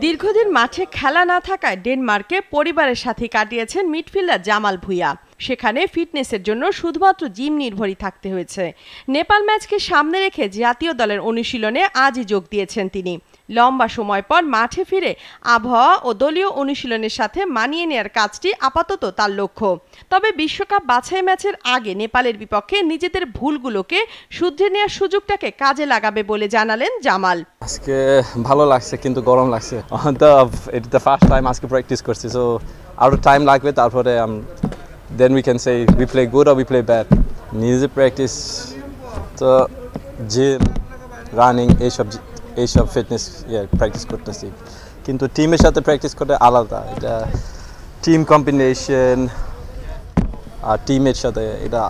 দীর্ঘদিন মাঠে খেলা না থাকায় ডেনমার্কে পরিবারের সাথে কাটিয়েছেন মিডফিল্ডার জামাল ভুঁইয়া। সেখানে ফিটনেসের জন্য শুধুমাত্র জিম নির্ভরই থাকতে হয়েছে। নেপাল ম্যাচকে সামনে রেখে জাতীয় দলের অনুশীলনে আজই যোগ দিয়েছেন তিনি। লম্বা সময় পর মাঠে ফিরে আবহাওয়া ও দলীয় অনুশীলনের সাথে মানিয়ে নেওয়ার কাজটি আপাতত তার লক্ষ্য। তবে বিশ্বকাপ বাছাই ম্যাচের আগে নেপালের বিপক্ষে নিজেদের ভুলগুলোকে শুধরে নেওয়ার সুযোগটাকে কাজে লাগাবে বলে জানালেন জামাল। আজকে ভালো লাগছে কিন্তু গরম লাগছে। এটা ফার্স্ট টাইম আজকে প্র্যাকটিস করছি, সো আরো টাইম লাগবে, তারপরে then we can say we play good or we play bad. নিজে প্র্যাকটিস তো জিম, রানিং এইসব ফিটনেস প্র্যাকটিস করতেছি, কিন্তু টিমের সাথে প্র্যাকটিস করতে আলাদা। এটা টিম কম্বিনেশন আর টিমের সাথে এটা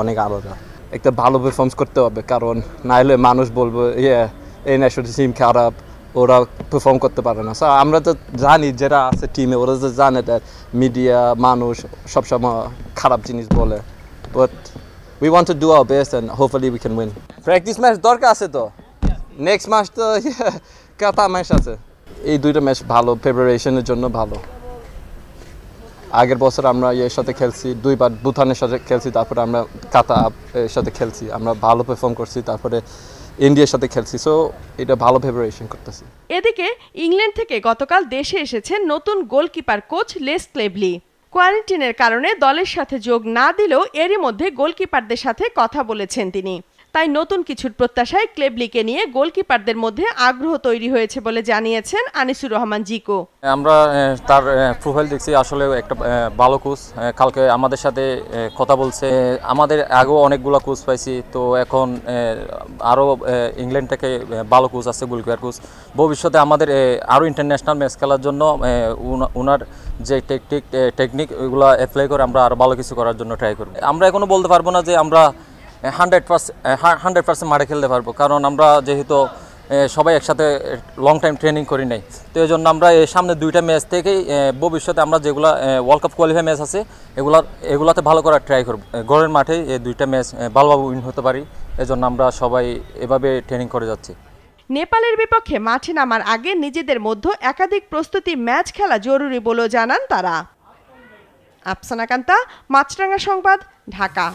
অনেক আলাদা। একটা ভালো পারফর্মস করতে হবে, কারণ না হলে মানুষ বলবে এই ন্যাশনাল টিম খারাপ, ওরা পারফর্ম করতে পারে না। আমরা তো জানি যারা আছে টিমে, ওরা তো জানে মিডিয়া মানুষ সবসময় খারাপ জিনিস বলে, but we want to do our best and hopefully we can win. Practice match দরকার আছে তো, নেক্সট ম্যাচ তো কাতা ম্যাচ আছে। এই দুইটা ম্যাচ ভালো, প্রিপারেশনের জন্য ভালো। আগের বছর আমরা এর সাথে খেলছি, দুইবার ভুটানের সাথে খেলছি, তারপরে আমরা কাতার সাথে খেলছি, আমরা ভালো পারফর্ম করছি, তারপরে ইন্ডিয়ার সাথে খেলছি, সো এটা ভালো প্রিপারেশন করতেছি। এদিকে ইংল্যান্ড থেকে গতকাল দেশে এসেছেন নতুন গোলকিপার কোচ লেস ক্লেভলি। কোয়ারেন্টিনের কারণে দলের সাথে যোগ না দিলেও এরই মধ্যে গোলকিপারদের সাথে কথা বলেছেন তিনি। তাই নতুন কিছুর প্রত্যাশায় ক্লেভলিকে নিয়ে গোলকিপারদের মধ্যে আগ্রহ তৈরি হয়েছে বলে জানিয়েছেন আনিসুর রহমান জিকো। আমরা তার প্রোফাইল দেখছি, আসলে একটা ভালো কোচ। কালকে আমাদের সাথে কথা বলছে। আমাদের আগেও অনেকগুলো কোচ পাইছি, তো এখন আরও ইংল্যান্ড থেকে ভালো কোচ আছে, গোলকিপার কোচ। ভবিষ্যতে আমাদের আরও ইন্টারন্যাশনাল ম্যাচ খেলার জন্য ওনার যে টেকনিক ওইগুলো অ্যাপ্লাই করে আমরা আরও ভালো কিছু করার জন্য ট্রাই করব। আমরা এখনও বলতে পারবো না যে আমরা 100% মাঠে খেলতে পারবো, কারণ আমরা যেহেতু সবাই একসাথে লং টাইম ট্রেনিং করি নাই, তো এই জন্য আমরা সামনে দুইটা ম্যাচ থেকেই ভবিষ্যতে আমরা যেগুলো ওয়ার্ল্ড কাপ কোয়ালিফাই ম্যাচ আছে এগুলাতে ভালো করার ট্রাই করব। ঘরের মাঠে এই দুইটা ম্যাচ ভালোভাবে উইন হতে পারি, এজন্য আমরা সবাই এভাবে ট্রেনিং করে যাচ্ছি। নেপালের বিপক্ষে মাঠে নামার আগে নিজেদের মধ্যে একাধিক প্রস্তুতি ম্যাচ খেলা জরুরি বলেও জানান তারা। আফসানা কান্তা, মাছরাঙা সংবাদ, ঢাকা।